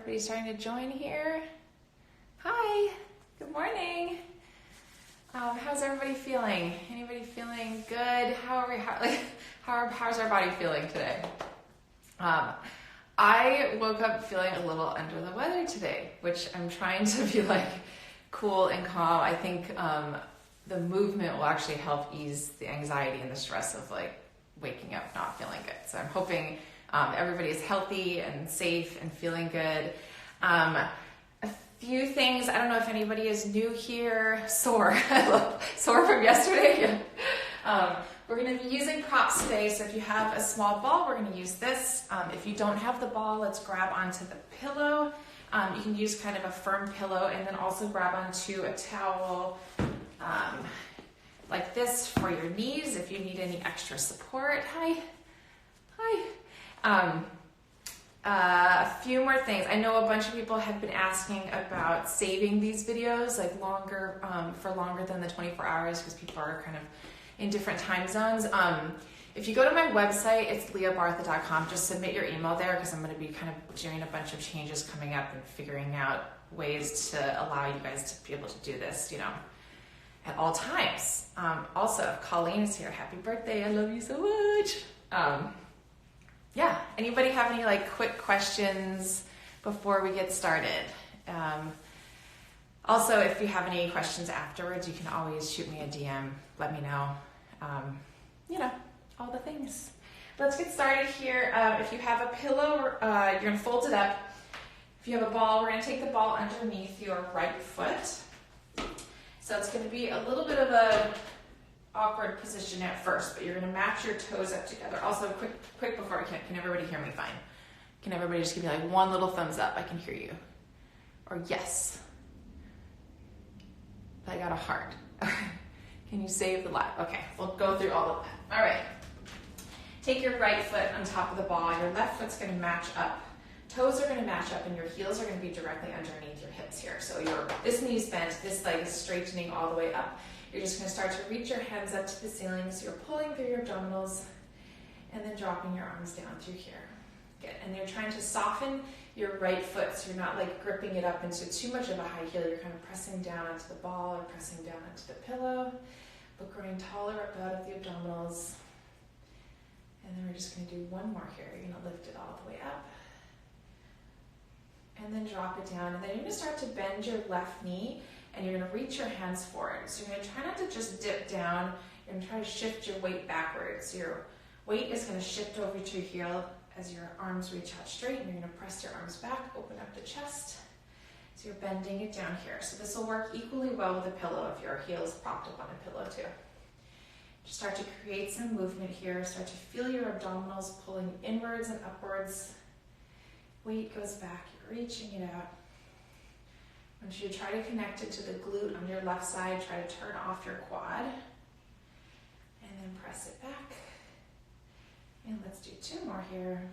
everybody's starting to join here. Hi, good morning. How's everybody feeling? Anybody feeling good? How's our body feeling today? I woke up feeling a little under the weather today, which I'm trying to be like cool and calm. I think the movement will actually help ease the anxiety and the stress of like waking up not feeling good. So I'm hoping everybody is healthy and safe and feeling good. A few things, I don't know if anybody is new here. Sore. Sore from yesterday. We're going to be using props today, so if you have a small ball, we're going to use this. If you don't have the ball, let's grab onto the pillow. You can use kind of a firm pillow and then also grab onto a towel like this for your knees if you need any extra support. Hi. A few more things. I know a bunch of people have been asking about saving these videos like longer, for longer than the 24 hours because people are kind of in different time zones. If you go to my website, it's leahbartha.com. Just submit your email there because I'm going to be kind of doing a bunch of changes coming up and figuring out ways to allow you guys to be able to do this, at all times. Also, Colleen is here. Happy birthday. I love you so much. Yeah, anybody have any like quick questions before we get started? Also, if you have any questions afterwards, you can always shoot me a DM, let me know, all the things. Let's get started here. If you have a pillow, you're gonna fold it up. If you have a ball, we're gonna take the ball underneath your right foot. So it's gonna be a little bit of a awkward position at first, but you're gonna match your toes up together. Also, quick before can everybody hear me fine? Can everybody just give me like one little thumbs up? I can hear you. Or yes. I got a heart. Can you save the live? Okay, we'll go through all of that. All right. Take your right foot on top of the ball. Your left foot's gonna match up. Toes are gonna match up and your heels are gonna be directly underneath your hips here. So this knee's bent, this leg is straightening all the way up. You're just going to start to reach your hands up to the ceiling, so you're pulling through your abdominals and then dropping your arms down through here. Good. And you're trying to soften your right foot, so you're not like gripping it up into too much of a high heel. You're kind of pressing down onto the ball or pressing down onto the pillow, but growing taller up out of the abdominals. And then we're just going to do one more here. You're going to lift it all the way up and then drop it down. And then you're going to start to bend your left knee and you're going to reach your hands forward. So you're going to try not to just dip down. You're going to try to shift your weight backwards. So your weight is going to shift over to your heel as your arms reach out straight, and you're going to press your arms back, open up the chest. So you're bending it down here. So this will work equally well with a pillow if your heel is propped up on a pillow too. Just start to create some movement here. Start to feel your abdominals pulling inwards and upwards. Weight goes back, you're reaching it out. Once you try to connect it to the glute on your left side, try to turn off your quad and then press it back. And let's do two more here.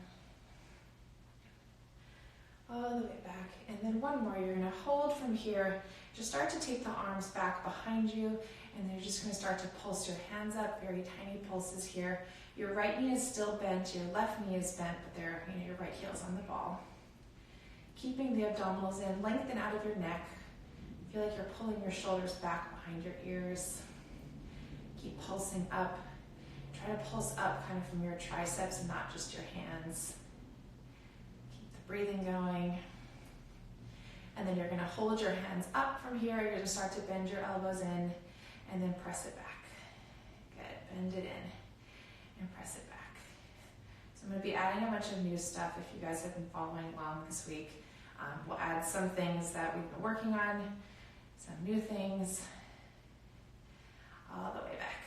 All the way back. And then one more. You're going to hold from here. Just start to take the arms back behind you, and then you're just going to start to pulse your hands up, very tiny pulses here. Your right knee is still bent, your left knee is bent, but your right heel's on the ball. Keeping the abdominals in, lengthen out of your neck. Feel like you're pulling your shoulders back behind your ears. Keep pulsing up. Try to pulse up kind of from your triceps and not just your hands. Keep the breathing going. And then you're going to hold your hands up from here. You're going to start to bend your elbows in and then press it back. Good. Bend it in and press it back. So I'm going to be adding a bunch of new stuff if you guys have been following along this week. We'll add some things that we've been working on, some new things, all the way back.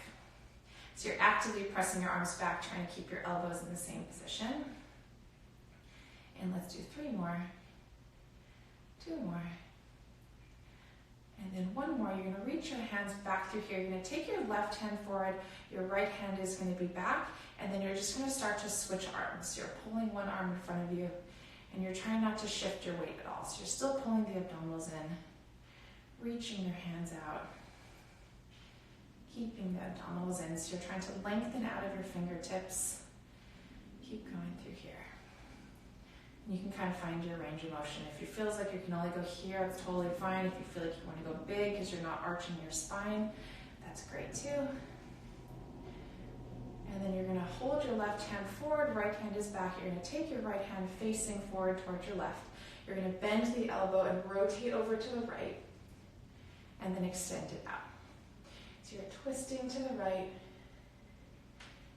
So you're actively pressing your arms back, trying to keep your elbows in the same position. And let's do three more, two more, and then one more. You're going to reach your hands back through here. You're going to take your left hand forward, your right hand is going to be back, and then you're just going to start to switch arms. So you're pulling one arm in front of you, and you're trying not to shift your weight at all. So you're still pulling the abdominals in, reaching your hands out, keeping the abdominals in. So you're trying to lengthen out of your fingertips. Keep going through here. You can kind of find your range of motion. If it feels like you can only go here, that's totally fine. If you feel like you want to go big because you're not arching your spine, that's great too. And then you're going to hold your left hand forward, right hand is back. You're going to take your right hand facing forward towards your left. You're going to bend the elbow and rotate over to the right, and then extend it out. So you're twisting to the right,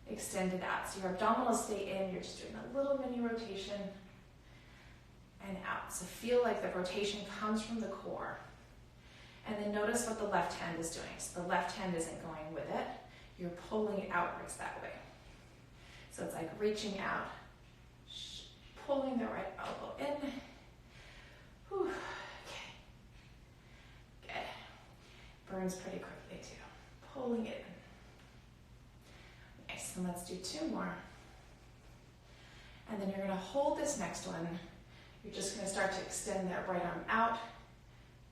extend it out. So your abdominals stay in, you're just doing a little mini rotation and out. So feel like the rotation comes from the core. And then notice what the left hand is doing. So the left hand isn't going with it. You're pulling it outwards that way. So it's like reaching out, pulling the right elbow in. Whew. Okay. Good. Burns pretty quickly too. Pulling it in. Nice. And let's do 2 more. And then you're going to hold this next one. You're just going to start to extend that right arm out,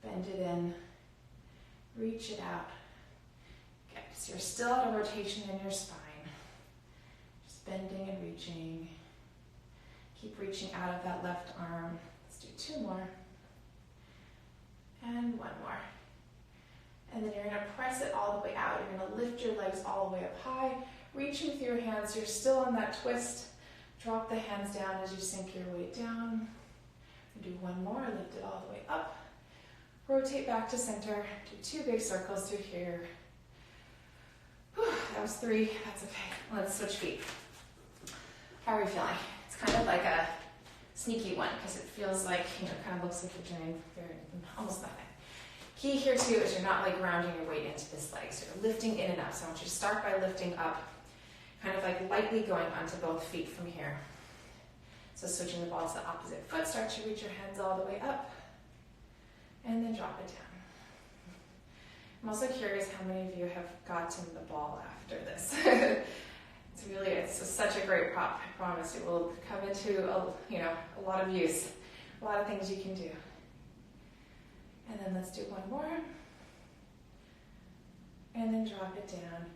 bend it in, reach it out. Okay, so you're still at a rotation in your spine. Just bending and reaching. Keep reaching out of that left arm. Let's do 2 more. And 1 more. And then you're going to press it all the way out. You're going to lift your legs all the way up high. Reaching with your hands. You're still on that twist. Drop the hands down as you sink your weight down. Do 1 more, lift it all the way up. Rotate back to center. Do 2 big circles through here. Whew, that was 3, that's okay. Let's switch feet. How are we feeling? It's kind of like a sneaky one because it feels like, kind of looks like you're doing almost nothing. Key here too is you're not like grounding your weight into this leg. So you're lifting in and up. So I want you to start by lifting up, kind of like lightly going onto both feet from here. So switching the ball to the opposite foot, start to reach your hands all the way up, and then drop it down. I'm also curious how many of you have gotten the ball after this. It's just such a great prop. I promise it will come into a lot of use, a lot of things you can do. And then let's do 1 more, and then drop it down.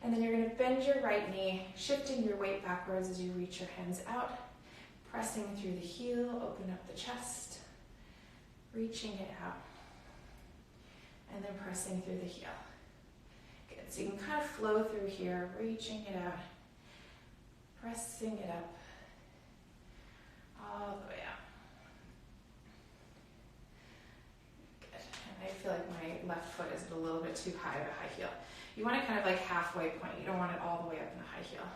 And then you're going to bend your right knee, shifting your weight backwards as you reach your hands out. Pressing through the heel, open up the chest, reaching it out, and then pressing through the heel. Good, so you can kind of flow through here, reaching it out, pressing it up, all the way out. Good, and I feel like my left foot is a little bit too high of a high heel. You want it kind of like halfway point, you don't want it all the way up in a high heel.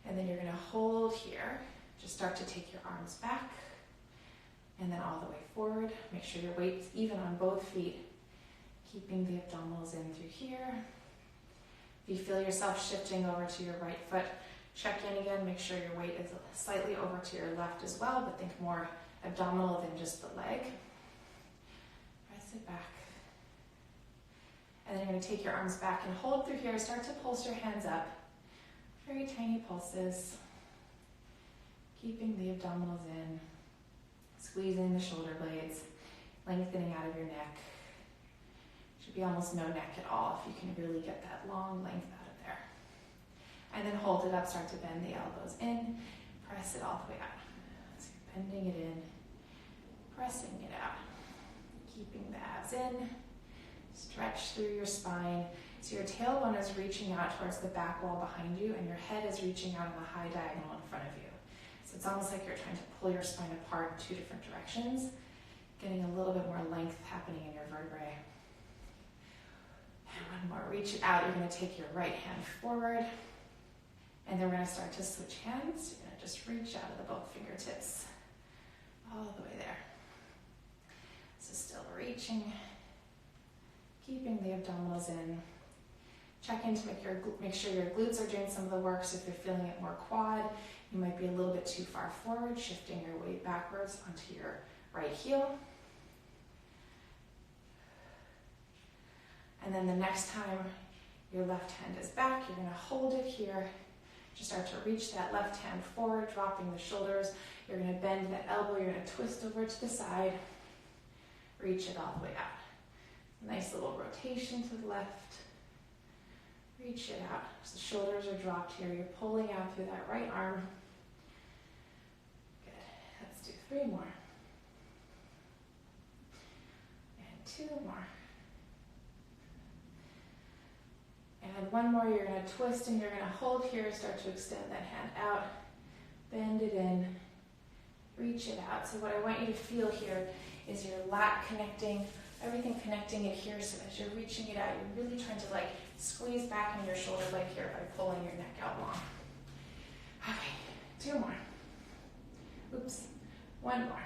And then you're going to hold here. Just start to take your arms back and then all the way forward. Make sure your weight's even on both feet. Keeping the abdominals in through here. If you feel yourself shifting over to your right foot, check in again. Make sure your weight is slightly over to your left as well, but think more abdominal than just the leg. Press it back. And then you're going to take your arms back and hold through here. Start to pulse your hands up. Very tiny pulses. Keeping the abdominals in, squeezing the shoulder blades, lengthening out of your neck. Should be almost no neck at all if you can really get that long length out of there. And then hold it up, start to bend the elbows in, press it all the way out. So you're bending it in, pressing it out, keeping the abs in, stretch through your spine. So your tailbone is reaching out towards the back wall behind you, and your head is reaching out on the high diagonal in front of you. So it's almost like you're trying to pull your spine apart in 2 different directions, getting a little bit more length happening in your vertebrae. And 1 more, reach it out. You're going to take your right hand forward, and then we're going to start to switch hands. You're going to just reach out of the both fingertips, all the way there. So still reaching, keeping the abdominals in. Check in to make sure your glutes are doing some of the work. So if you're feeling it more quad, you might be a little bit too far forward, shifting your weight backwards onto your right heel. And then the next time your left hand is back, you're going to hold it here. Just start to reach that left hand forward, dropping the shoulders. You're going to bend that elbow. You're going to twist over to the side. Reach it all the way out. Nice little rotation to the left. Reach it out. So the shoulders are dropped here. You're pulling out through that right arm. Good. do 3 more. And 2 more. And 1 more, you're going to twist and you're going to hold here, start to extend that hand out, bend it in, reach it out. So what I want you to feel here is your lat connecting, everything connecting it here, so as you're reaching it out, you're really trying to like squeeze back in your shoulder blade here by pulling your neck out long. Okay, 2 more. Oops, 1 more.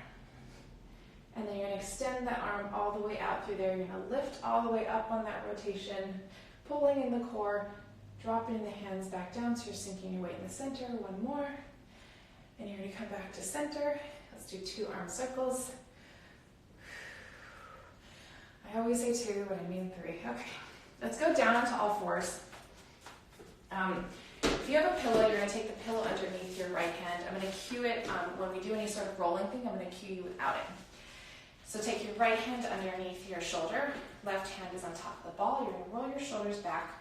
And then you're going to extend that arm all the way out through there. You're going to lift all the way up on that rotation, pulling in the core, dropping the hands back down so you're sinking your weight in the center. 1 more. And you're going to come back to center. Let's do 2 arm circles. I always say 2, but I mean 3. Okay, let's go down onto all fours. If you have a pillow, you're going to take the pillow underneath your right hand. I'm going to cue it when we do any sort of rolling thing. I'm going to cue you without it. So take your right hand underneath your shoulder. Left hand is on top of the ball. You're going to roll your shoulders back.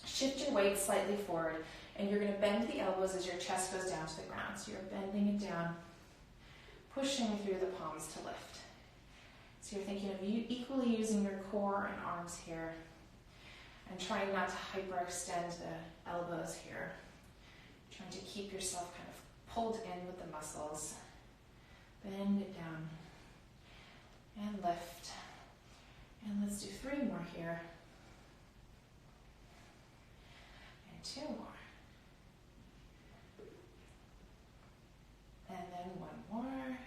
Shift your weight slightly forward. And you're going to bend the elbows as your chest goes down to the ground. So you're bending it down, pushing through the palms to lift. So you're thinking of equally using your core and arms here. And trying not to hyperextend the elbows here. Trying to keep yourself kind of pulled in with the muscles. Bend it down. And lift. And let's do 3 more here. And 2 more. And then 1 more.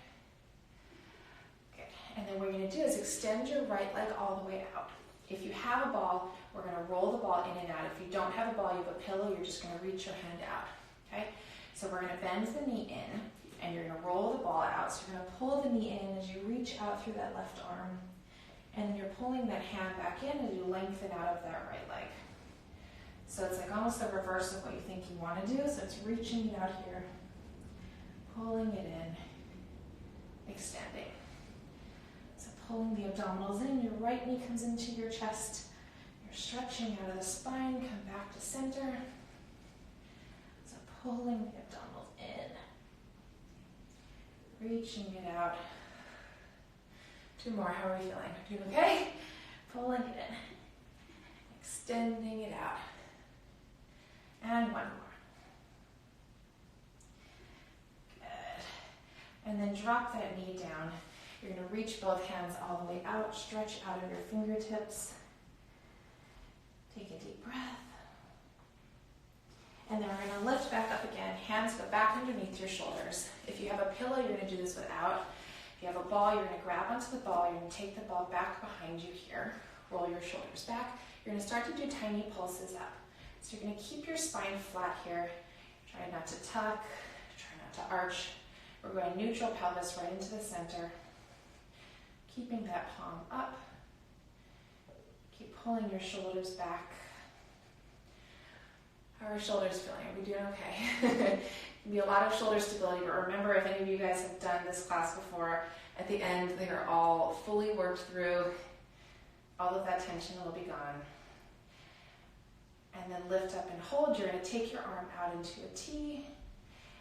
Good. And then what we're going to do is extend your right leg all the way out. If you have a ball, we're going to roll the ball in and out. If you don't have a ball, you have a pillow, you're just going to reach your hand out. Okay? So we're going to bend the knee in, and you're going to roll the ball out. So you're going to pull the knee in as you reach out through that left arm. And then you're pulling that hand back in as you lengthen out of that right leg. So it's like almost the reverse of what you think you want to do. So it's reaching it out here, pulling it in, extending. So pulling the abdominals in, your right knee comes into your chest. You're stretching out of the spine, come back to center. So pulling the abdominals in, reaching it out. 2 more, how are we feeling? Doing okay? Pulling it in, extending it out. And 1 more. Good. And then drop that knee down. You're going to reach both hands all the way out, stretch out of your fingertips. Take a deep breath. And then we're going to lift back up again. Hands go back underneath your shoulders. If you have a pillow, you're going to do this without. If you have a ball, you're going to grab onto the ball. You're going to take the ball back behind you here. Roll your shoulders back. You're going to start to do tiny pulses up. So you're going to keep your spine flat here. Try not to tuck. Try not to arch. We're going neutral pelvis right into the center. Keeping that palm up. Keep pulling your shoulders back. How are our shoulders feeling? Are we doing okay? Can be a lot of shoulder stability, but remember, if any of you guys have done this class before, at the end they are all fully worked through. All of that tension will be gone. And then lift up and hold. You're going to take your arm out into a T,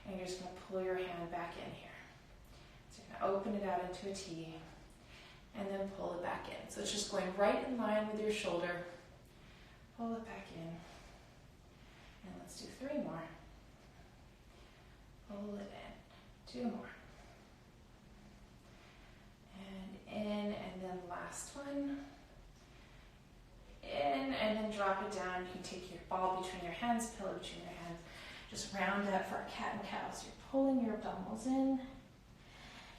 and you're just going to pull your hand back in here. So you're going to open it out into a T, and then pull it back in. So it's just going right in line with your shoulder. Pull it back in. And let's do 3 more. Pull it in. 2 more. And in, and then last one. In, and then drop it down. You can take your ball between your hands, pillow between your hands. Just round up for a cat and cow. So you're pulling your abdominals in.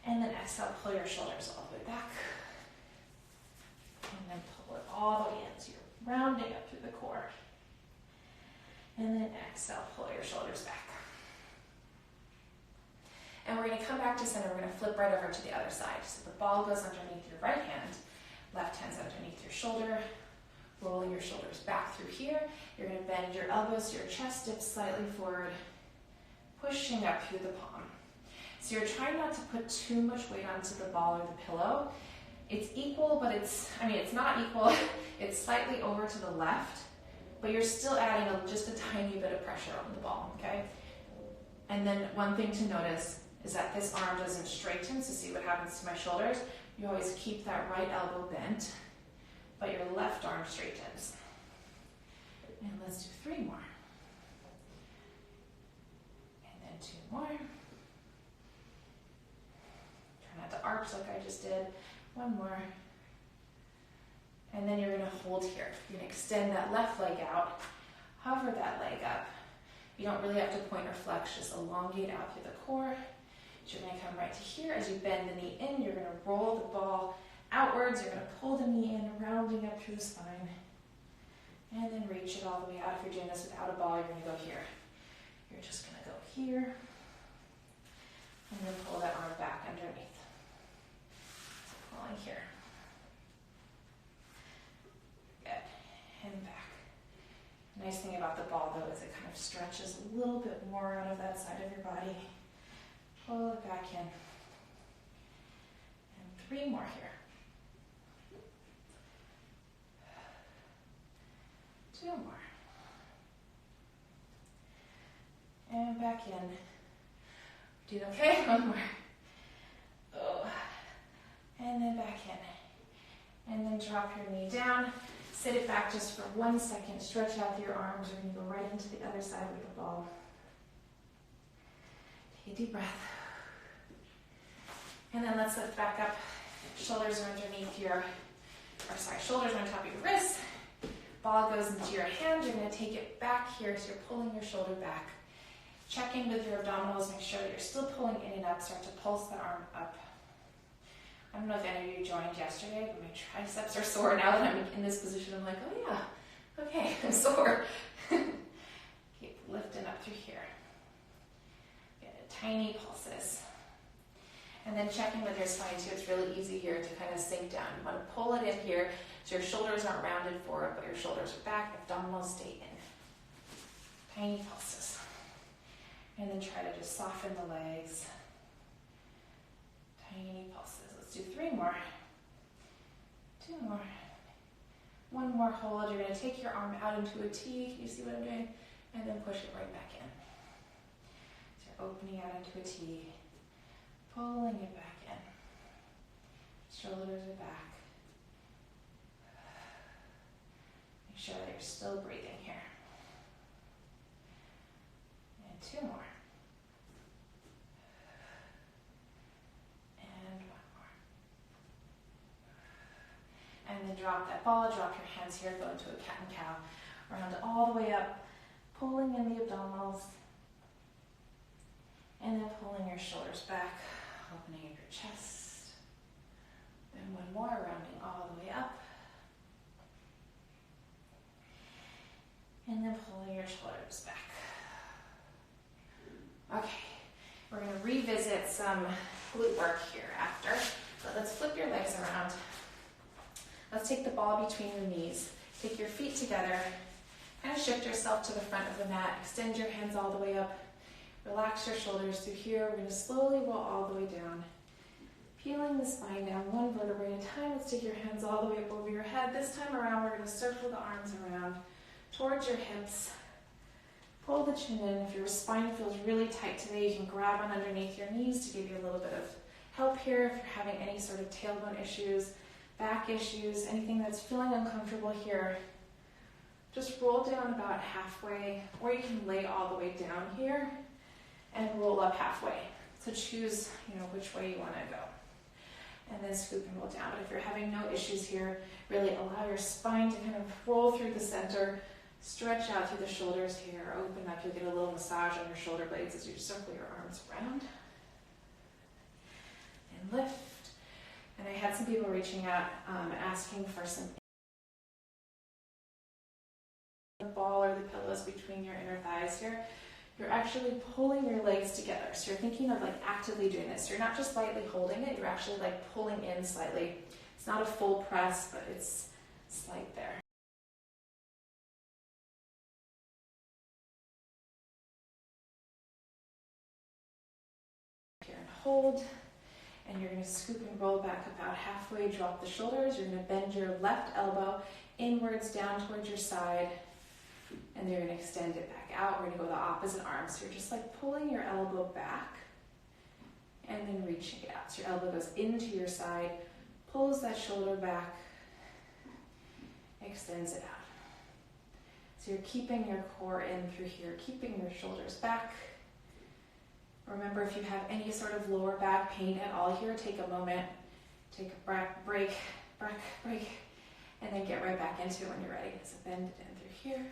And then exhale, pull your shoulders all the way back. And then pull it all the way in. So you're rounding up through the core. And then exhale, pull your shoulders back. And we're going to come back to center. We're going to flip right over to the other side. So the ball goes underneath your right hand. Left hand's underneath your shoulder. Rolling your shoulders back through here. You're going to bend your elbows, your chest dips slightly forward. Pushing up through the palm. So you're trying not to put too much weight onto the ball or the pillow. It's equal, but it's not equal. It's slightly over to the left. But you're still adding just a tiny bit of pressure on the ball, okay? And then one thing to notice, is that this arm doesn't straighten, so see what happens to my shoulders? You always keep that right elbow bent, but your left arm straightens. And let's do 3 more. And then 2 more. Try not to arch like I just did. 1 more. And then you're going to hold here. You're going to extend that left leg out, hover that leg up. You don't really have to point or flex, just elongate out through the core. You're going to come right to here. As you bend the knee in, you're going to roll the ball outwards. You're going to pull the knee in, rounding up through the spine. And then reach it all the way out. If you're doing this without a ball, you're going to go here. You're just going to go here. And then pull that arm back underneath. So pulling here. Good. And back. The nice thing about the ball, though, is it kind of stretches a little bit more out of that side of your body. Pull it back in. And 3 more here. 2 more. And back in. Doing okay? 1 more. Oh. And then back in. And then drop your knee down. Sit it back just for 1 second. Stretch out your arms. You're going to go right into the other side with the ball. Take a deep breath. And then let's lift back up. Shoulders are underneath shoulders are on top of your wrists. Ball goes into your hand. You're going to take it back here, so you're pulling your shoulder back. Check in with your abdominals. Make sure that you're still pulling in and up. Start to pulse the arm up. I don't know if any of you joined yesterday, but my triceps are sore now that I'm in this position. I'm like, oh yeah, okay, I'm sore. Keep lifting up through here. Get a tiny pulses. And then check in with your spine too. It's really easy here to kind of sink down. You want to pull it in here so your shoulders aren't rounded forward, but your shoulders are back, abdominals stay in. Tiny pulses. And then try to just soften the legs. Tiny pulses. Let's do 3 more. 2 more. 1 more hold. You're going to take your arm out into a T. You see what I'm doing? And then push it right back in. So you're opening out into a T. Pulling it back in. Shoulders are back. Make sure that you're still breathing here. And 2 more. And 1 more. And then drop that ball, drop your hands here, go into a cat and cow. Round it all the way up, pulling in the abdominals. And then pulling your shoulders back, opening up your chest. Then 1 more, rounding all the way up. And then pulling your shoulders back. Okay, we're going to revisit some glute work here after. But let's flip your legs around. Let's take the ball between your knees. Take your feet together. Kind of shift yourself to the front of the mat. Extend your hands all the way up. Relax your shoulders through here. We're going to slowly roll all the way down. Peeling the spine down 1 vertebrae at a time. Let's take your hands all the way up over your head. This time around, we're going to circle the arms around towards your hips. Pull the chin in. If your spine feels really tight today, you can grab on underneath your knees to give you a little bit of help here. If you're having any sort of tailbone issues, back issues, anything that's feeling uncomfortable here, just roll down about halfway, or you can lay all the way down here and roll up halfway. So choose, which way you want to go. And then scoop and roll down. But if you're having no issues here, really allow your spine to kind of roll through the center, stretch out through the shoulders here, open up. You'll get a little massage on your shoulder blades as you circle your arms around. And lift. And I had some people reaching out asking for some the ball or the pillows between your inner thighs here. You're actually pulling your legs together. So you're thinking of actively doing this. You're not just lightly holding it, you're actually pulling in slightly. It's not a full press, but it's slight there. Here and hold. And you're going to scoop and roll back about halfway, drop the shoulders. You're going to bend your left elbow inwards down towards your side. And then you're going to extend it back out. We're going to go the opposite arm. So you're just pulling your elbow back, and then reaching it out. So your elbow goes into your side, pulls that shoulder back, extends it out. So you're keeping your core in through here, keeping your shoulders back. Remember, if you have any sort of lower back pain at all here, take a moment, take a break, and then get right back into it when you're ready. So bend it in through here,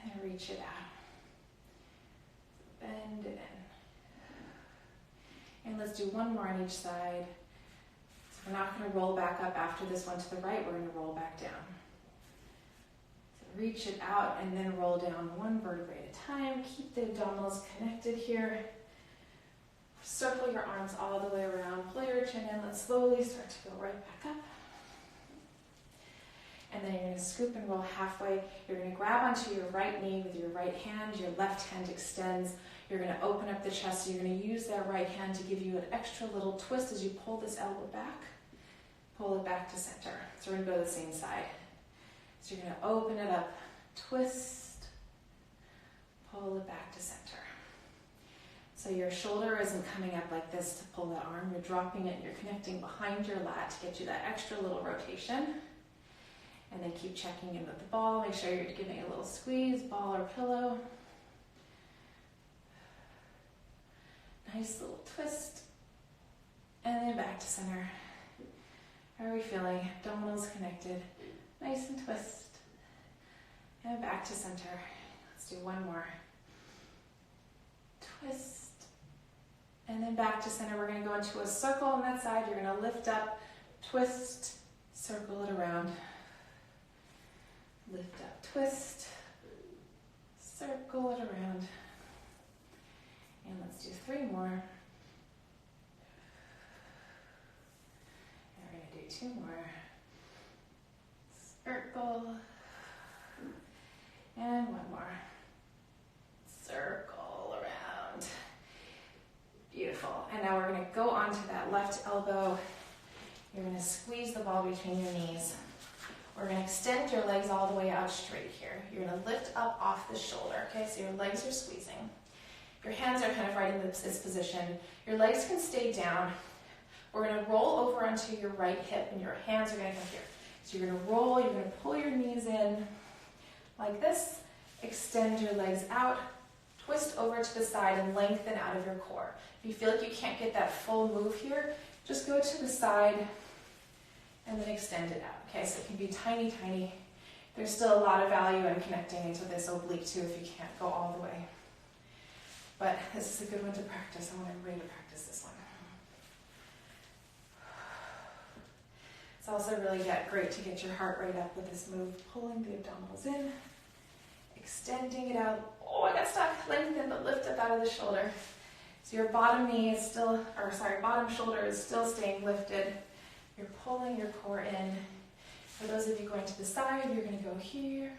and then reach it out. Bend it in. And let's do one more on each side. So we're not going to roll back up after this one to the right, we're going to roll back down. So reach it out and then roll down one vertebrae at a time. Keep the abdominals connected here. Circle your arms all the way around. Pull your chin in. Let's slowly start to go right back up. And then you're going to scoop and roll halfway. You're going to grab onto your right knee with your right hand. Your left hand extends. You're going to open up the chest. So you're going to use that right hand to give you an extra little twist as you pull this elbow back. Pull it back to center. So we're going to go to the same side. So you're going to open it up, twist, pull it back to center. So your shoulder isn't coming up like this to pull that arm. You're dropping it. You're connecting behind your lat to get you that extra little rotation. And then keep checking in with the ball. Make sure you're giving it a little squeeze, ball or pillow. Nice little twist. And then back to center. How are we feeling? Abdominals connected. Nice and twist. And back to center. Let's do one more. Twist. And then back to center. We're going to go into a circle on that side. You're going to lift up, twist, circle it around. Lift up, twist, circle it around. And let's do 3 more. And we're going to do 2 more. Circle. And 1 more. Circle around. Beautiful. And now we're going to go onto that left elbow. You're going to squeeze the ball between your knees. We're going to extend your legs all the way out straight here. You're going to lift up off the shoulder, okay? So your legs are squeezing. Your hands are kind of right in this position. Your legs can stay down. We're going to roll over onto your right hip, and your hands are going to come here. So you're going to roll, you're going to pull your knees in like this. Extend your legs out. Twist over to the side and lengthen out of your core. If you feel like you can't get that full move here, just go to the side and then extend it out. Okay, so it can be tiny, tiny. There's still a lot of value in connecting into this oblique too if you can't go all the way. But this is a good one to practice. I want everybody to practice this one. It's also really great to get your heart rate up with this move. Pulling the abdominals in, extending it out. Oh, I got stuck. Lengthen, but lift up out of the shoulder. So your bottom knee is still, bottom shoulder is still staying lifted. You're pulling your core in. For those of you going to the side, you're going to go here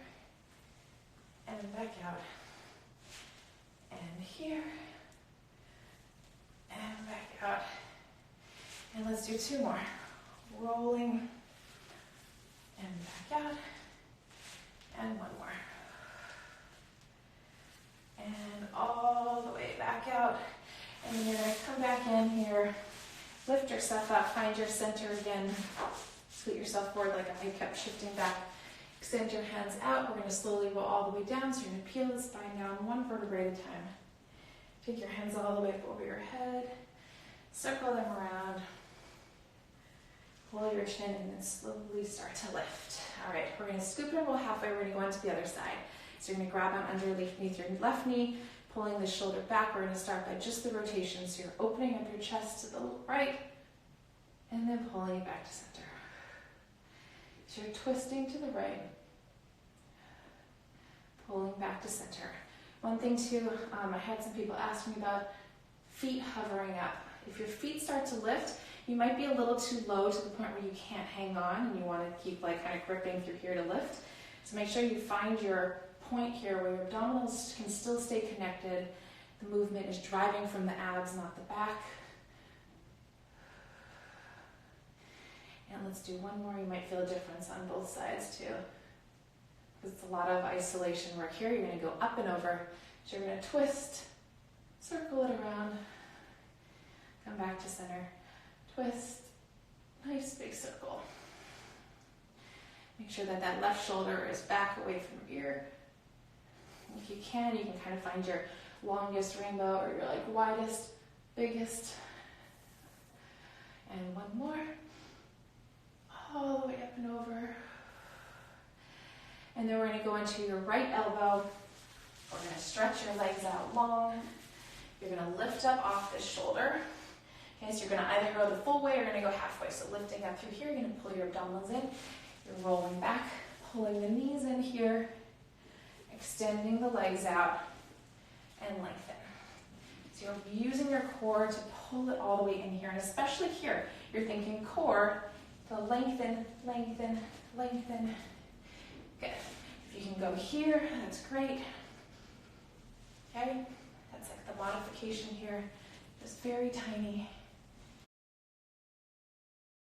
and back out. And here and back out. And let's do 2 more. Rolling and back out. And 1 more. And all the way back out. And then you're going to come back in here. Lift yourself up, find your center again. Scoot yourself forward like I kept shifting back. Extend your hands out. We're going to slowly roll all the way down. So you're going to peel the spine down 1 vertebrae at a time. Take your hands all the way up over your head. Circle them around. Pull your chin and then slowly start to lift. All right, we're going to scoop and roll halfway. We're going to go into the other side. So you're going to grab on underneath your left knee, pulling the shoulder back. We're going to start by just the rotation. So you're opening up your chest to the right and then pulling it back to center. So you're twisting to the right, pulling back to center. One thing too, I had some people ask me about feet hovering up. If your feet start to lift, you might be a little too low to the point where you can't hang on and you want to keep kind of gripping through here to lift. So make sure you find your point here where your abdominals can still stay connected. The movement is driving from the abs, not the back. And let's do 1 more. You might feel a difference on both sides too. It's a lot of isolation work here. You're going to go up and over. So you're going to twist, circle it around, Come back to center. Twist. Nice big circle. Make sure that that left shoulder is back away from your ear. If you can kind of find your longest rainbow or your like widest, biggest. And one more. All the way up and over. And then we're going to go into your right elbow. We're going to stretch your legs out long. You're going to lift up off this shoulder. Okay, so you're going to either go the full way or you're going to go halfway. So lifting up through here, you're going to pull your abdominals in. You're rolling back, pulling the knees in here, extending the legs out, and lengthen. So you're using your core to pull it all the way in here, and especially here, you're thinking core to lengthen, lengthen, lengthen. Good. If you can go here, that's great. Okay, that's like the modification here, just very tiny.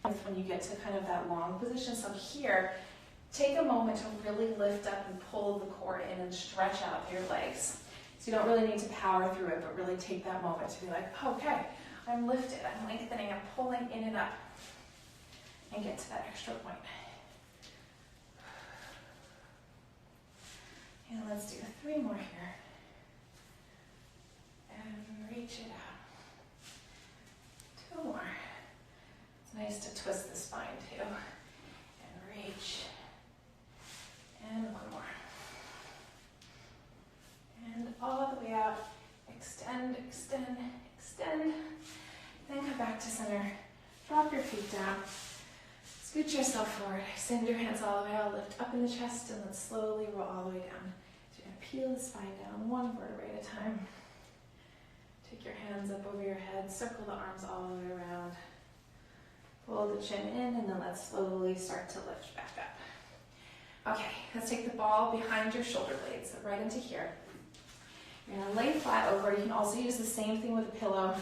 When you get to kind of that long position, so here, take a moment to really lift up and pull the core in and stretch out your legs. So you don't really need to power through it, but really take that moment to be like, okay, I'm lifted, I'm lengthening, I'm pulling in and up, and get to that extra point. And let's do 3 more here. And reach it out. 2 more. It's nice to twist the spine too. And reach. And 1 more. And all the way out. Extend, extend, extend. Then come back to center. Drop your feet down. Scoot yourself forward. Extend your hands all the way out. Lift up in the chest and let's slowly roll all the way down. So you're going to peel the spine down 1 vertebrae at a time. Take your hands up over your head. Circle the arms all the way around. Pull the chin in and then let's slowly start to lift back up. Okay, let's take the ball behind your shoulder blades, so right into here. You're going to lay flat over. You can also use the same thing with a pillow.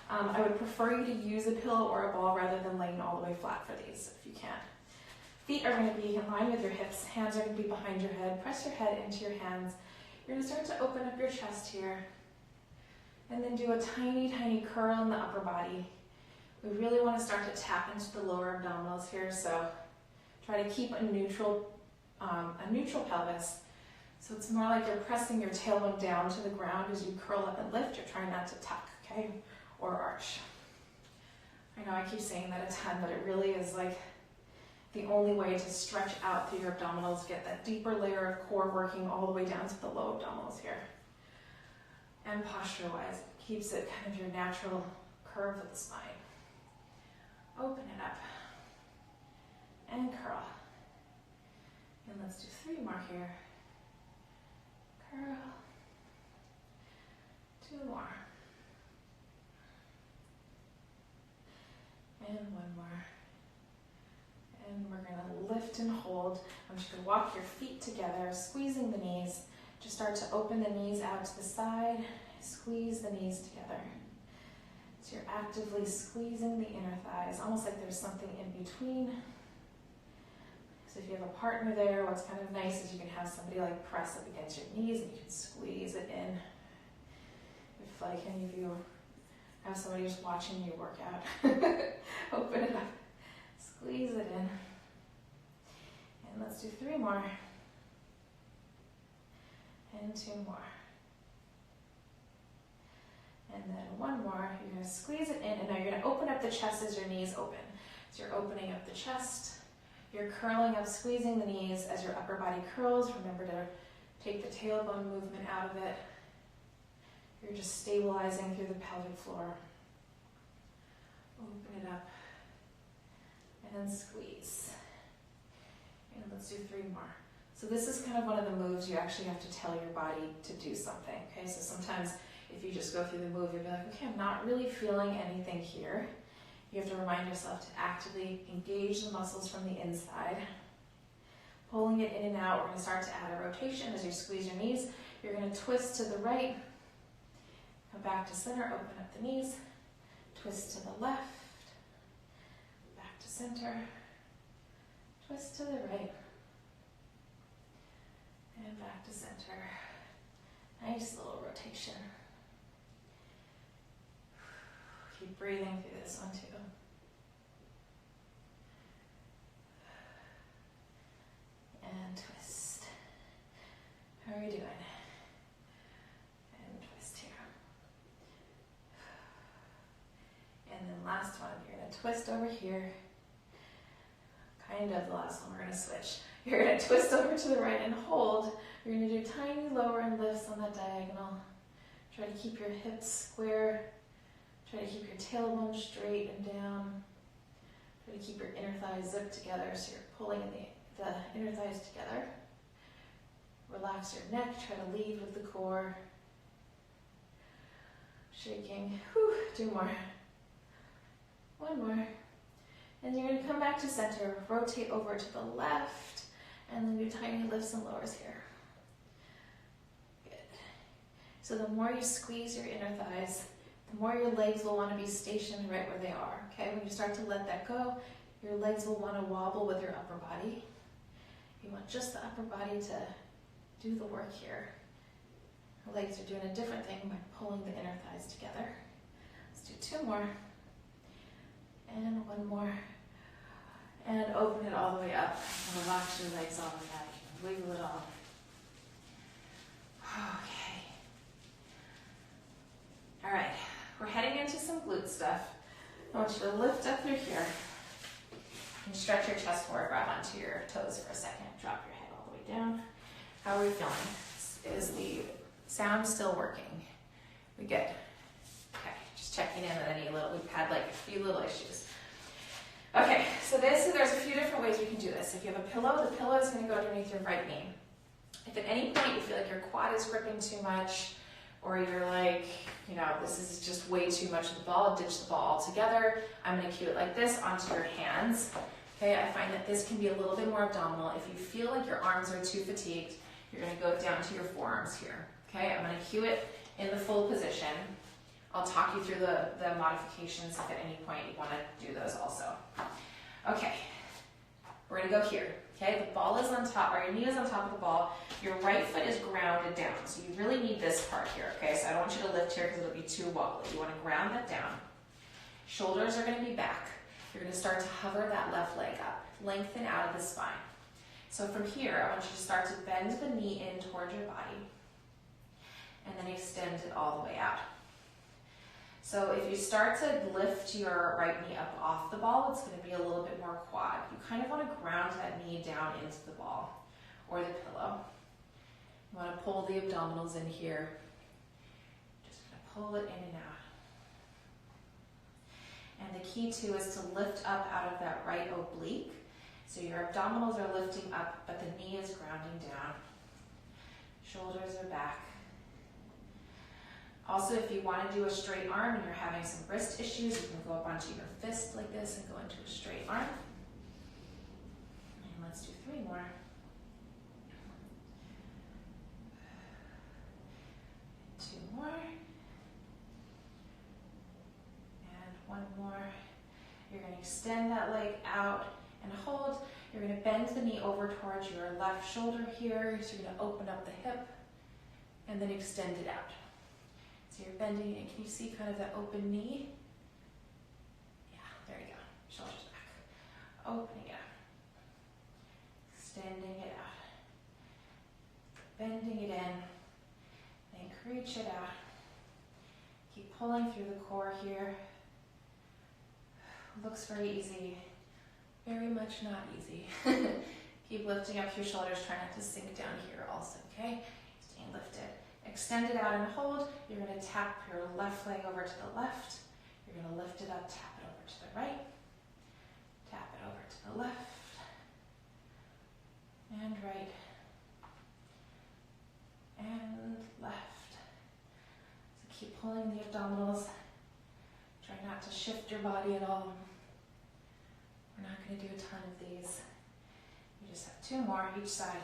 I would prefer you to use a pillow or a ball rather than laying all the way flat for these, if you can. Feet are going to be in line with your hips. Hands are going to be behind your head. Press your head into your hands. You're going to start to open up your chest here. And then do a tiny, tiny curl in the upper body. We really want to start to tap into the lower abdominals here, so try to keep a neutral pelvis. So it's more like you're pressing your tailbone down to the ground as you curl up and lift. You're trying not to tuck, okay? Or arch. I know I keep saying that a ton, but it really is like the only way to stretch out through your abdominals, get that deeper layer of core working all the way down to the low abdominals here. And posture-wise, it keeps it kind of your natural curve of the spine. Open it up. And curl. And let's do 3 more here. Curl. 2 more. And 1 more. And we're going to lift and hold. I'm just going to walk your feet together, squeezing the knees. Just start to open the knees out to the side. Squeeze the knees together. So you're actively squeezing the inner thighs, almost like there's something in between. So if you have a partner there, what's kind of nice is you can have somebody like press up against your knees and you can squeeze it in. If like any of you have somebody just watching you work out, open it up, squeeze it in. And let's do 3 more. And 2 more. And then 1 more. You're going to squeeze it in, and now you're going to open up the chest as your knees open. So you're opening up the chest. You're curling up, squeezing the knees as your upper body curls. Remember to take the tailbone movement out of it. You're just stabilizing through the pelvic floor. Open it up. And squeeze. And let's do 3 more. So this is kind of one of the moves you actually have to tell your body to do something. Okay, so sometimes if you just go through the move, you'll be like, okay, I'm not really feeling anything here. You have to remind yourself to actively engage the muscles from the inside. Pulling it in and out, we're going to start to add a rotation as you squeeze your knees. You're going to twist to the right, come back to center, open up the knees, twist to the left, back to center, twist to the right, and back to center. Nice little rotation. Keep breathing through this one too. And twist. How are you doing? And twist here. And then last one, you're going to twist over here. Kind of the last one, we're going to switch. You're going to twist over to the right and hold. You're going to do tiny lower and lifts on that diagonal. Try to keep your hips square. Try to keep your tailbone straight and down. Try to keep your inner thighs zipped together so you're pulling the inner thighs together. Relax your neck. Try to lead with the core. Shaking. Whew. 2 more. 1 more. And you're going to come back to center. Rotate over to the left. And then do tiny lifts and lowers here. Good. So the more you squeeze your inner thighs, the more your legs will want to be stationed right where they are. Okay, when you start to let that go, your legs will want to wobble with your upper body. You want just the upper body to do the work here. The legs are doing a different thing by pulling the inner thighs together. Let's do 2 more. And 1 more. And open it all the way up. And relax your legs all the way up. Wiggle it all. Okay. All right. We're heading into some glute stuff. I want you to lift up through here and stretch your chest forward, grab onto your toes for a second. Drop your head all the way down. How are we feeling? Is the sound still working? We good? Okay, just checking in with we've had like a few little issues. Okay, so there's a few different ways we can do this. If you have a pillow, the pillow is going to go underneath your right knee. If at any point you feel like your quad is gripping too much, or you're like, this is just way too much of the ball, ditch the ball altogether, I'm going to cue it like this onto your hands. Okay, I find that this can be a little bit more abdominal. If you feel like your arms are too fatigued, you're going to go down to your forearms here. Okay, I'm going to cue it in the full position. I'll talk you through the modifications if at any point you want to do those also. Okay, we're going to go here. Okay, the ball is on top, or your knee is on top of the ball. Your right foot is grounded down, so you really need this part here. Okay, so I don't want you to lift here because it'll be too wobbly. You want to ground that down. Shoulders are going to be back. You're going to start to hover that left leg up. Lengthen out of the spine. So from here, I want you to start to bend the knee in toward your body and then extend it all the way out. So if you start to lift your right knee up off the ball, it's going to be a little bit more quad. You kind of want to ground that knee down into the ball or the pillow. You want to pull the abdominals in here. Just going to pull it in and out. And the key too is to lift up out of that right oblique. So your abdominals are lifting up, but the knee is grounding down. Shoulders are back. Also, if you want to do a straight arm and you're having some wrist issues, you can go up onto your fist like this and go into a straight arm. And let's do 3 more. 2 more. And 1 more. You're going to extend that leg out and hold. You're going to bend the knee over towards your left shoulder here. So you're going to open up the hip and then extend it out. So you're bending and can you see kind of that open knee? Yeah, there you go. Shoulders back. Opening it up. Extending it out. Bending it in. Then reach it out. Keep pulling through the core here. Looks very easy. Very much not easy. Keep lifting up your shoulders. Try not to sink down here also, okay? Staying lifted. Extend it out and hold. You're going to tap your left leg over to the left. You're going to lift it up, tap it over to the right. Tap it over to the left. And right. And left. So keep pulling the abdominals. Try not to shift your body at all. We're not going to do a ton of these. You just have 2 more each side.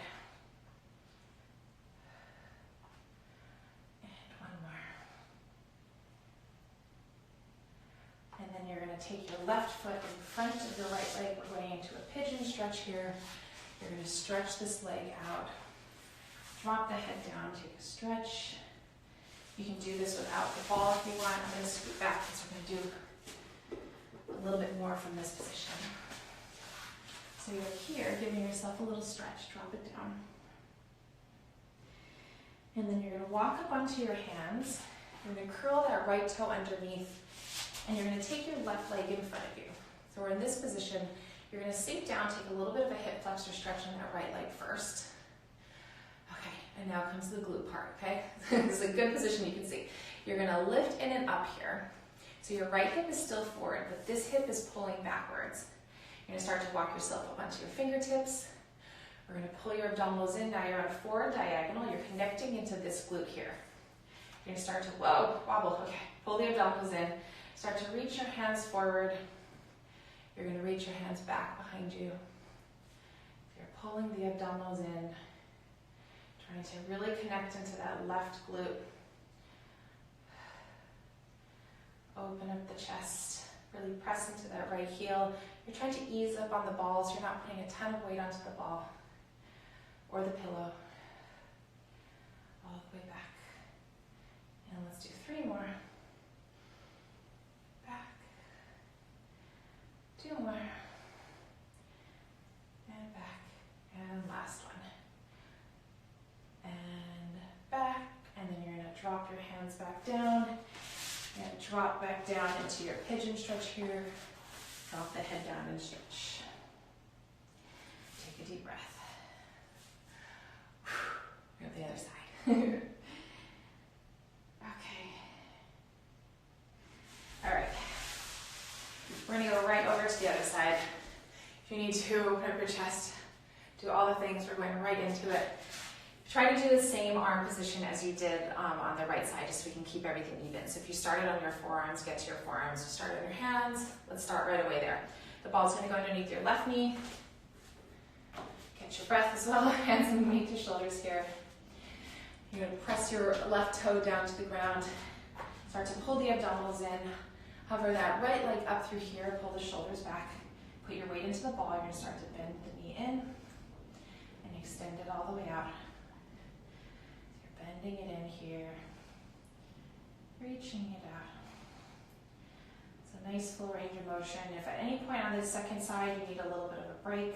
And then you're going to take your left foot in front of your right leg. We're going into a pigeon stretch here. You're going to stretch this leg out. Drop the head down, take a stretch. You can do this without the ball if you want. I'm going to scoot back because we're going to do a little bit more from this position. So you're here, giving yourself a little stretch, drop it down. And then you're gonna walk up onto your hands. You're gonna curl that right toe underneath, and you're gonna take your left leg in front of you. So we're in this position. You're gonna sink down, take a little bit of a hip flexor stretch on that right leg first. Okay, and now comes the glute part, okay? This is a good position you can see. You're gonna lift in and up here. So your right hip is still forward, but this hip is pulling backwards. You're gonna start to walk yourself up onto your fingertips. We're gonna pull your abdominals in. Now you're on a forward diagonal. You're connecting into this glute here. You're gonna start to, wobble, okay. Pull the abdominals in. Start to reach your hands forward. You're gonna reach your hands back behind you. You're pulling the abdominals in, trying to really connect into that left glute. Open up the chest, really press into that right heel. You're trying to ease up on the balls. You're not putting a ton of weight onto the ball or the pillow. All the way back. And let's do 3 more. Back. 2 more. And back. And last one. And back. And then you're going to drop your hands back down. You're going to drop back down into your pigeon stretch here. Drop the head down and stretch. Take a deep breath. Go to the other side. Okay. All right. We're going to go right over to the other side. If you need to open up your chest, do all the things, we're going right into it. Try to do the same arm position as you did on the right side, just so we can keep everything even. So if you started on your forearms, get to your forearms. You started on your hands, let's start right away there. The ball's going to go underneath your left knee. Get your breath as well, hands underneath your shoulders here. You're going to press your left toe down to the ground. Start to pull the abdominals in. Hover that right leg up through here, pull the shoulders back. Put your weight into the ball. You're going to start to bend the knee in and extend it all the way out. Bending it in here, reaching it out. It's a nice full range of motion. If at any point on this second side you need a little bit of a break,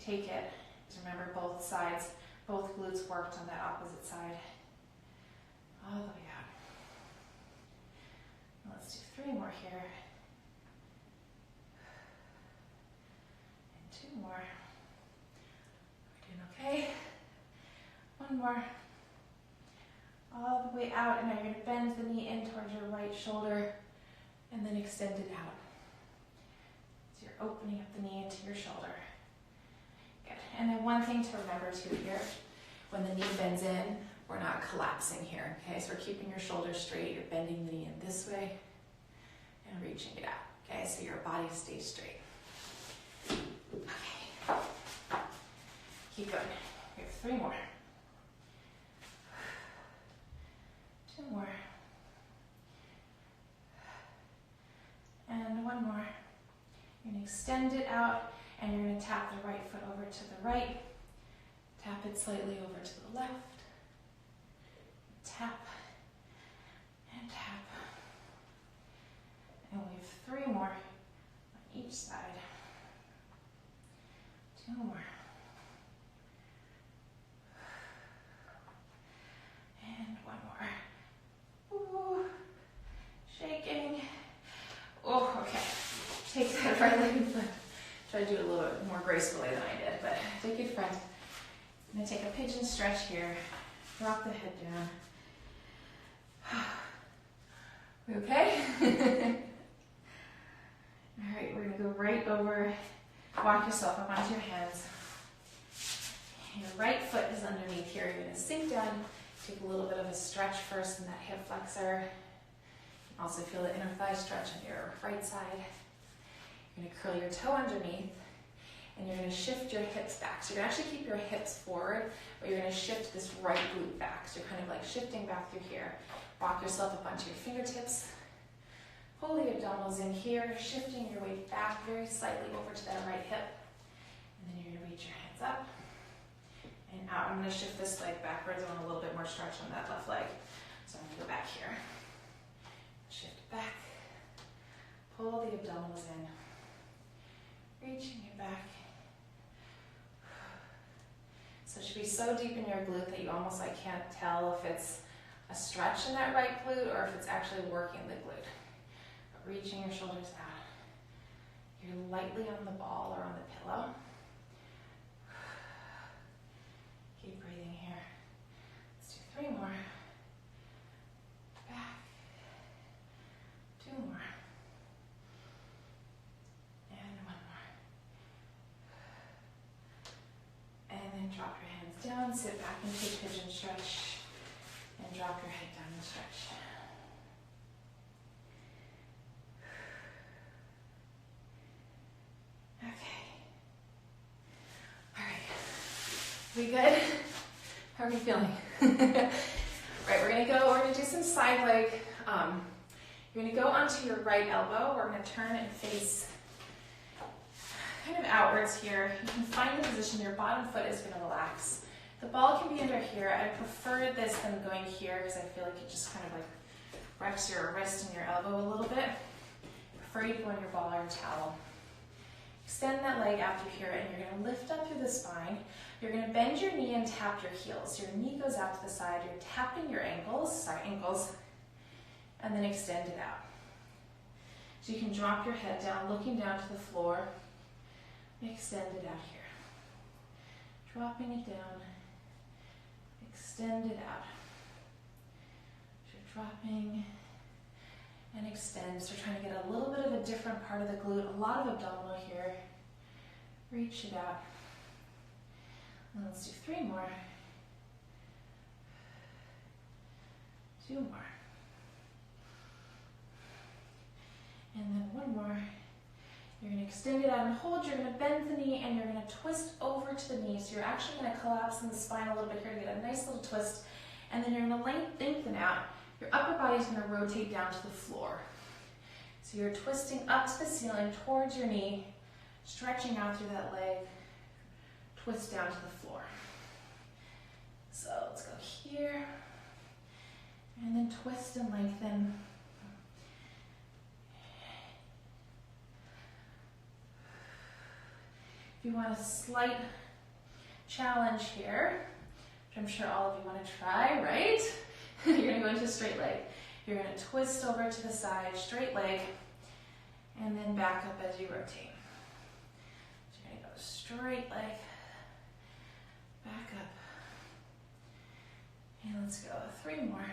take it. Just remember both sides, both glutes worked on that opposite side. All the way out. Let's do 3 more here. And 2 more. We're doing okay. 1 more. All the way out, and now you're going to bend the knee in towards your right shoulder and then extend it out. So you're opening up the knee into your shoulder. Good. And then one thing to remember too here, when the knee bends in, we're not collapsing here. Okay, so we're keeping your shoulders straight. You're bending the knee in this way and reaching it out. Okay, so your body stays straight. Okay. Keep going. We have 3 more. 2 more. And 1 more. You're going to extend it out, and you're going to tap the right foot over to the right. Tap it slightly over to the left. Tap. And tap. And we have 3 more on each side. 2 more. And 1 more. Ooh, shaking. Oh, okay. Take that right leg in front. Try to do it a little bit more gracefully than I did, but take it front. I'm going to take a pigeon stretch here. Drop the head down. We okay? All right, we're going to go right over. Walk yourself up onto your hands. Your right foot is underneath here. You're going to sink down. Take a little bit of a stretch first in that hip flexor. You can also feel the inner thigh stretch on your right side. You're going to curl your toe underneath, and you're going to shift your hips back. So you're going to actually keep your hips forward, but you're going to shift this right glute back. So you're kind of like shifting back through here. Walk yourself up onto your fingertips. Pull the abdominals in here, shifting your weight back very slightly over to that right hip. And then you're going to reach your hands up and out. I'm going to shift this leg backwards. I want a little bit more stretch on that left leg. So I'm going to go back here. Shift back. Pull the abdominals in. Reaching it back. So it should be so deep in your glute that you almost like can't tell if it's a stretch in that right glute or if it's actually working the glute. But reaching your shoulders out. You're lightly on the ball or on the pillow. Keep breathing here. Let's do 3 more. Back. 2 more. And 1 more. And then drop your hands down, sit back into a pigeon stretch, and drop your head down and stretch. Okay. All right. We good? How are we feeling? Right, we're gonna do some side leg. You're gonna go onto your right elbow. We're gonna turn and face kind of outwards here. You can find the position, your bottom foot is gonna relax. The ball can be under here. I prefer this than going here because I feel like it just kind of like wrecks your wrist and your elbow a little bit. I prefer you go on your ball or a towel. Extend that leg out through here and you're gonna lift up through the spine. You're gonna bend your knee and tap your heels. Your knee goes out to the side. You're tapping your ankles, and then extend it out. So you can drop your head down, looking down to the floor. Extend it out here. Dropping it down. Extend it out. So you're dropping and extend. So trying to get a little bit of a different part of the glute, a lot of abdominal here. Reach it out. And let's do 3 more. 2 more. And then 1 more. You're going to extend it out and hold. You're going to bend the knee and you're going to twist over to the knee. So you're actually going to collapse in the spine a little bit here to get a nice little twist. And then you're going to lengthen out. Your upper body is going to rotate down to the floor. So you're twisting up to the ceiling towards your knee, stretching out through that leg, twist down to the floor. So let's go here, and then twist and lengthen. If you want a slight challenge here, which I'm sure all of you want to try, right? You're going to go into a straight leg. You're going to twist over to the side, straight leg, and then back up as you rotate. So you're going to go straight leg, back up. And let's go 3 more.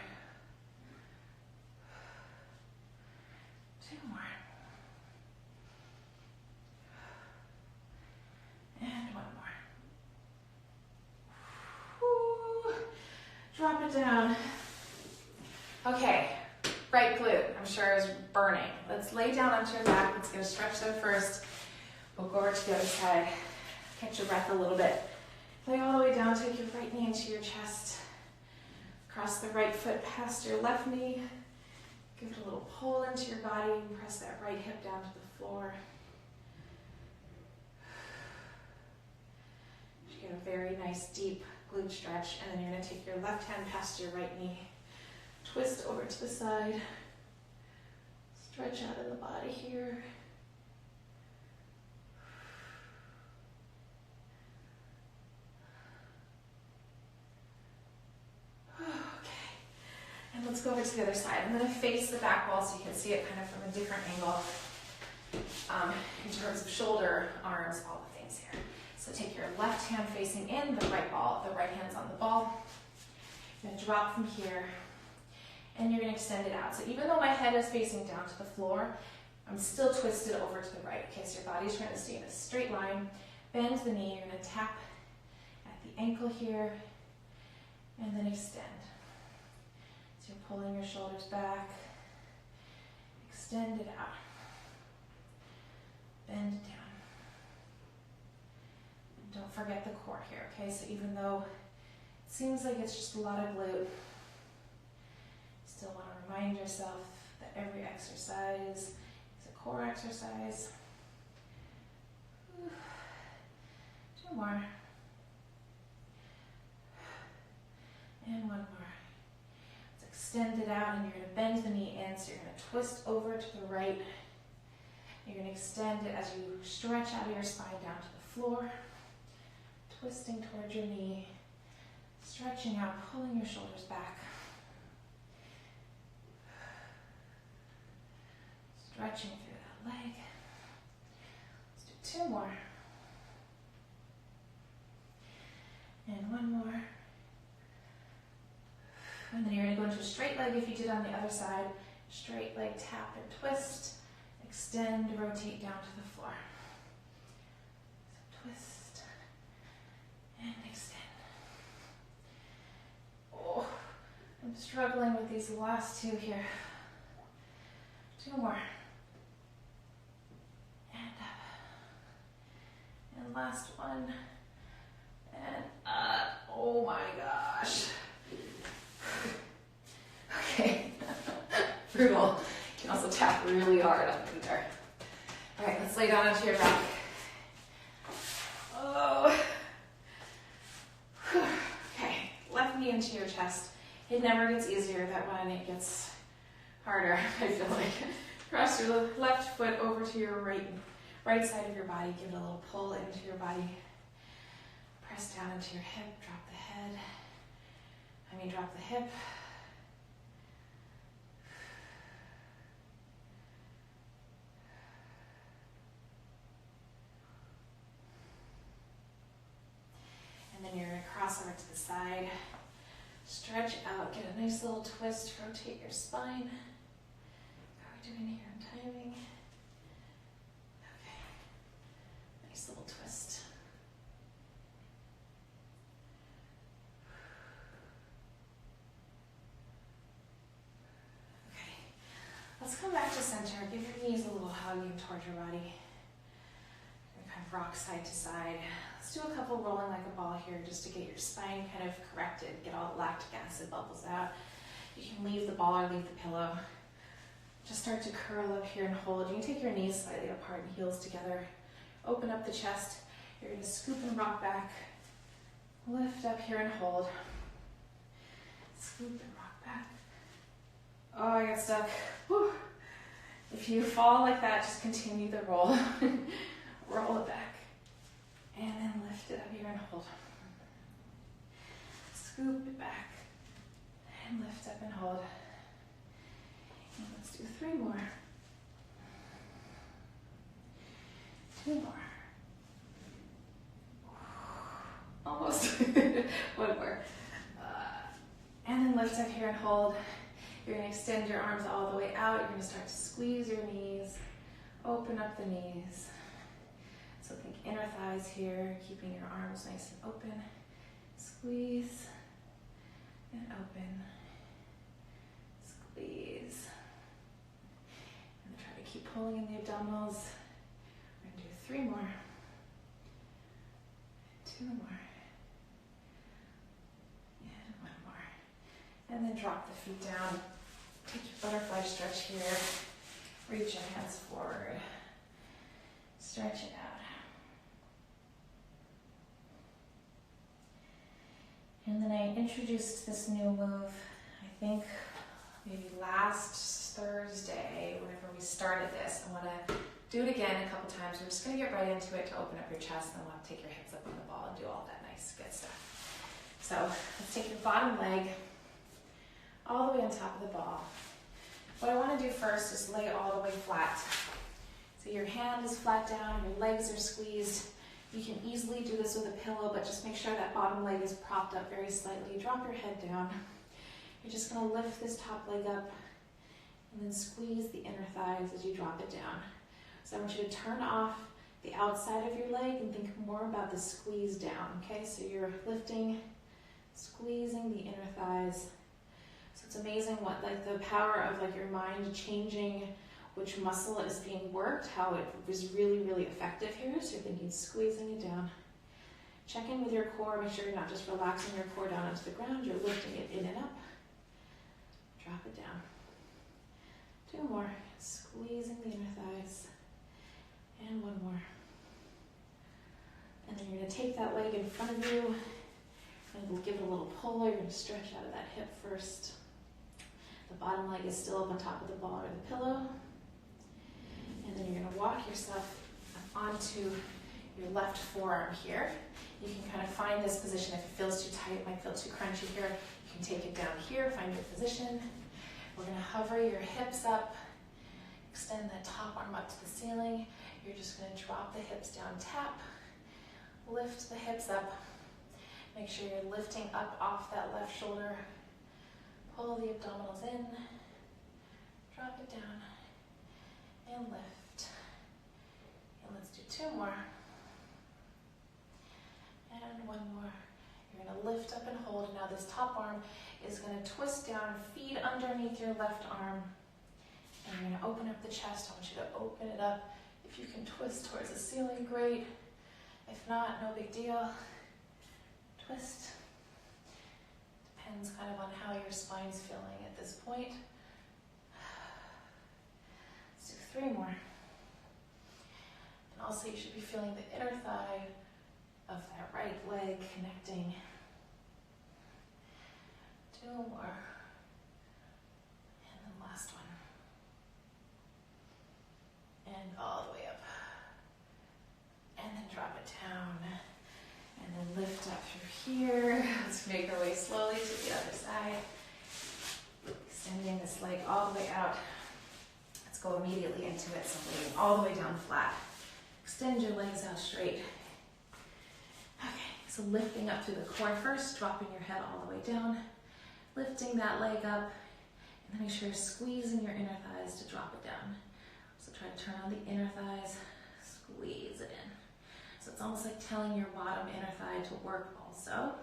2 more. And 1 more. Woo. Drop it down. Okay, right glute, I'm sure is burning. Let's lay down onto your back. Let's get a stretch there first. We'll go over to the other side. Catch your breath a little bit. Lay all the way down, take your right knee into your chest. Cross the right foot past your left knee. Give it a little pull into your body and press that right hip down to the floor. You get a very nice deep glute stretch, and then you're going to take your left hand past your right knee. Twist over to the side. Stretch out in the body here. Okay. And let's go over to the other side. I'm going to face the back wall so you can see it kind of from a different angle in terms of shoulder, arms, all the things here. So take your left hand facing in, the right hand's on the ball. You're going to drop from here. And you're going to extend it out. So even though my head is facing down to the floor, I'm still twisted over to the right. Okay, so your body's trying to stay in a straight line. Bend the knee. You're going to tap at the ankle here, and then extend. So you're pulling your shoulders back. Extend it out. Bend it down. And don't forget the core here, okay? So even though it seems like it's just a lot of glute, still want to remind yourself that every exercise is a core exercise. 2 more. And 1 more. Let's extend it out, and you're going to bend the knee in, so you're going to twist over to the right. You're going to extend it as you stretch out of your spine down to the floor, twisting towards your knee, stretching out, pulling your shoulders back. Stretching through that leg. Let's do 2 more. And 1 more. And then you're going to go into a straight leg if you did on the other side. Straight leg tap and twist. Extend, rotate down to the floor. So twist and extend. Oh, I'm struggling with these last 2 here. 2 more. And up. And last one. And up. Oh my gosh. Okay. Brutal. You can also tap really hard up in there. All right, let's lay down onto your back. Oh. Okay, left knee into your chest. It never gets easier that when it gets harder, I feel like. Cross your left foot over to your right side of your body. Give it a little pull into your body. Press down into your hip, drop the head. Drop the hip. And then you're going to cross over to the side. Stretch out, get a nice little twist, rotate your spine. How are we doing here in timing? Okay, nice little twist. Okay, let's come back to center. Give your knees a little hugging towards your body. And kind of rock side to side. Let's do a couple rolling like a ball here just to get your spine kind of corrected, get all the lactic acid bubbles out. You can leave the ball or leave the pillow. Just start to curl up here and hold. You can take your knees slightly apart and heels together. Open up the chest. You're going to scoop and rock back. Lift up here and hold. Scoop and rock back. Oh, I got stuck. Whew. If you fall like that, just continue the roll. Roll it back. And then lift it up here and hold. Scoop it back. And lift up and hold. And let's do 3 more. 2 more. Almost. 1 more. And then lift up here and hold. You're going to extend your arms all the way out. You're going to start to squeeze your knees. Open up the knees. So think inner thighs here, keeping your arms nice and open. Squeeze and open. Squeeze. And try to keep pulling in the abdominals. We're going to do 3 more. 2 more. And 1 more. And then drop the feet down. Take your butterfly stretch here. Reach your hands forward. Stretch it out. And then I introduced this new move, I think maybe last Thursday, whenever we started this. I want to do it again a couple times. We're just going to get right into it to open up your chest, and then we'll have to take your hips up on the ball and do all that nice good stuff. So let's take your bottom leg all the way on top of the ball. What I want to do first is lay all the way flat. So your hand is flat down, your legs are squeezed. You can easily do this with a pillow, but just make sure that bottom leg is propped up very slightly. Drop your head down. You're just going to lift this top leg up and then squeeze the inner thighs as you drop it down. So I want you to turn off the outside of your leg and think more about the squeeze down, okay? So you're lifting, squeezing the inner thighs. So it's amazing what, like, the power of, like, your mind changing which muscle is being worked, how it was really, really effective here. So you're thinking squeezing it down. Check in with your core. Make sure you're not just relaxing your core down onto the ground. You're lifting it in and up. Drop it down. 2 more. Squeezing the inner thighs. And 1 more. And then you're going to take that leg in front of you and we'll give it a little pull. You're going to stretch out of that hip first. The bottom leg is still up on top of the ball or the pillow. And then you're gonna walk yourself onto your left forearm here. You can kind of find this position. If it feels too tight, it might feel too crunchy here. You can take it down here, find your position. We're gonna hover your hips up, extend that top arm up to the ceiling. You're just gonna drop the hips down, tap, lift the hips up. Make sure you're lifting up off that left shoulder. Pull the abdominals in, drop it down, and lift. And let's do 2 more. And 1 more. You're gonna lift up and hold. Now this top arm is gonna twist down, feet underneath your left arm. And you're gonna open up the chest. I want you to open it up. If you can twist towards the ceiling, great. If not, no big deal. Twist. Depends kind of on how your spine's feeling at this point. Let's do 3 more. And also you should be feeling the inner thigh of that right leg connecting. 2 more. And then last one. And all the way up. And then drop it down. And then lift up through here. Let's make our way slowly to the other side. Extending this leg all the way out. Let's go immediately into it. So laying all the way down flat. Extend your legs out straight. Okay, so lifting up through the core first, dropping your head all the way down. Lifting that leg up. And then make sure you're squeezing your inner thighs to drop it down. So try to turn on the inner thighs. Squeeze it in. So it's almost like telling your bottom inner thigh to work also.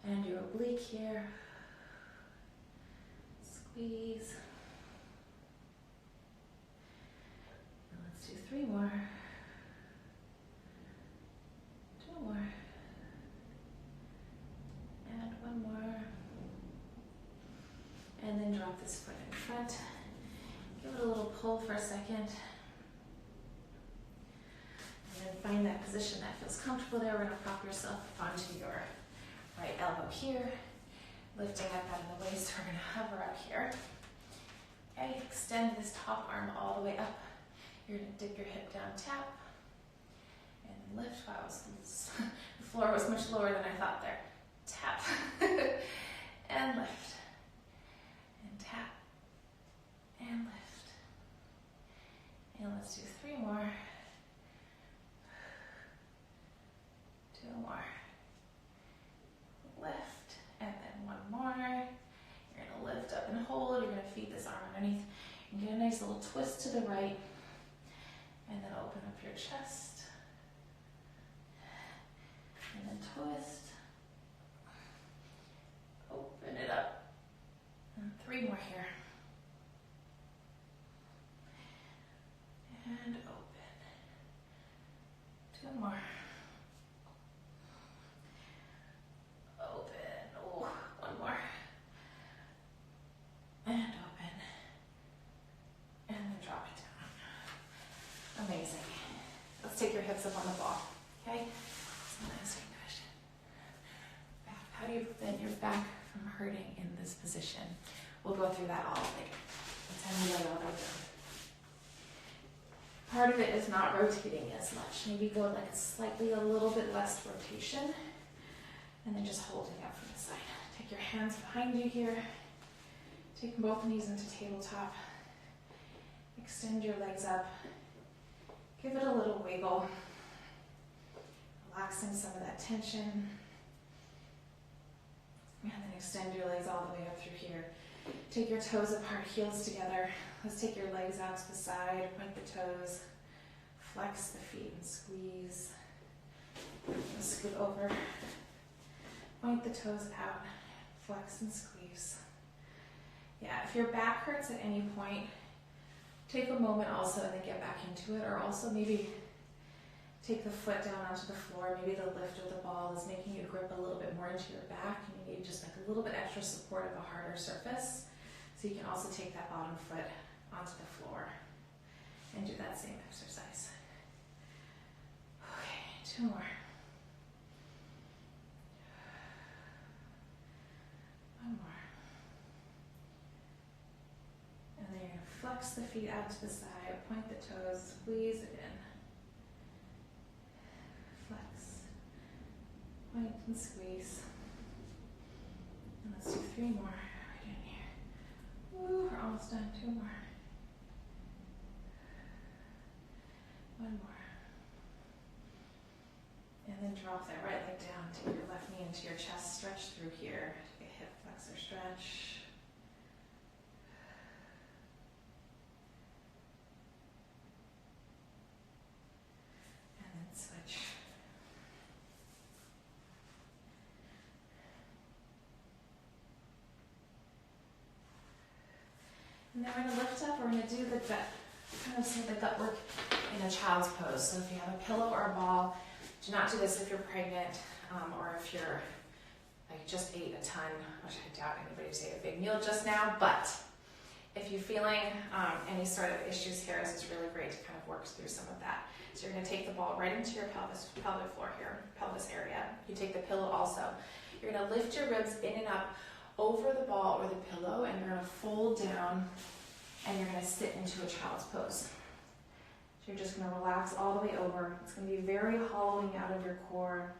And your oblique here. Squeeze. And let's do 3 more. 2 more. And 1 more. And then drop this foot in front. Give it a little pull for a second. And then find that position that feels comfortable there. We're going to prop yourself onto your right elbow here. Lifting up out of the waist, we're going to hover up here. Okay, extend this top arm all the way up. You're going to dip your hip down, tap, and lift. Wow, the floor was much lower than I thought there. Tap, and lift, and tap, and lift. And let's do 3 more. 2 more. Lift, and then 1 more. You're going to lift up and hold. You're going to feed this arm underneath. And get a nice little twist to the right. And then open up your chest. And then twist. Open it up. And 3 more here. And open. 2 more. Amazing. Let's take your hips up on the ball, okay? So I'm going to ask you a question. How do you prevent your back from hurting in this position? We'll go through that all later. Let's have you lay all the way down. Part of it is not rotating as much. Maybe go like a little bit less rotation. And then just holding out from the side. Take your hands behind you here. Take both knees into tabletop. Extend your legs up. Give it a little wiggle, relaxing some of that tension. And then extend your legs all the way up through here. Take your toes apart, heels together. Let's take your legs out to the side, point the toes, flex the feet and squeeze. Scoot over, point the toes out, flex and squeeze. Yeah, if your back hurts at any point, take a moment also and then get back into it, or also maybe take the foot down onto the floor. Maybe the lift of the ball is making you grip a little bit more into your back. You need just like a little bit extra support of a harder surface. So you can also take that bottom foot onto the floor and do that same exercise. Okay, 2 more. 1 more. And then you're going to flex flex the feet out to the side, point the toes, squeeze it in. Flex, point and squeeze. And let's do 3 more right in here. Ooh, we're almost done. 2 more. 1 more. And then drop that right leg down, take your left knee into your chest, stretch through here. Take a hip flexor stretch. And then switch. And then we're going to lift up, we're going to do the gut, kind of some of the gut work in a child's pose. So if you have a pillow or a ball, do not do this if you're pregnant or if you're like just ate a ton, which I doubt anybody's ate a big meal just now, but if you're feeling any sort of issues here, this is really great to kind of work through some of that. So you're going to take the ball right into your pelvic floor here, pelvis area. You take the pillow also. You're going to lift your ribs in and up over the ball or the pillow, and you're going to fold down and you're going to sit into a child's pose. So you're just going to relax all the way over. It's going to be very hollowing out of your core,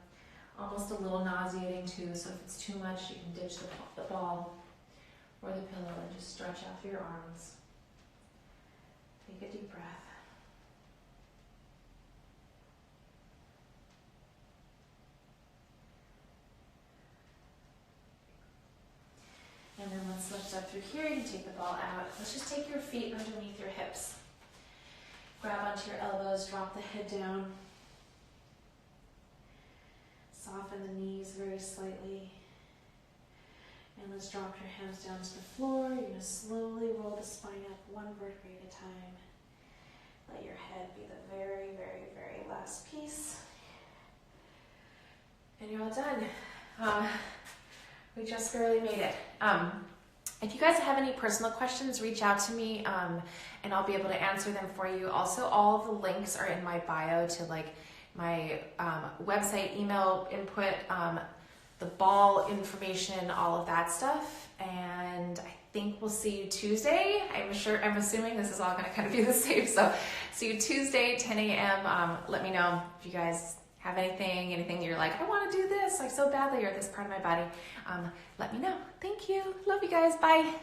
almost a little nauseating too, so if it's too much, you can ditch the ball or the pillow and just stretch out through your arms. Take a deep breath. And then let's lift up through here. You can take the ball out. Let's just take your feet underneath your hips. Grab onto your elbows, drop the head down. Soften the knees very slightly. And let's drop your hands down to the floor. You're going to slowly roll the spine up 1 vertebrae at a time. Let your head be the very, very, very last piece. And you're all done. We just barely made it. If you guys have any personal questions, reach out to me and I'll be able to answer them for you. Also, all of the links are in my bio to like my website, email input, the ball information, all of that stuff. And I think we'll see you Tuesday. I'm assuming this is all going to kind of be the same. So see you Tuesday, 10 a.m. Let me know if you guys have anything you're like, I want to do this like so badly, or this part of my body. Let me know. Thank you. Love you guys. Bye.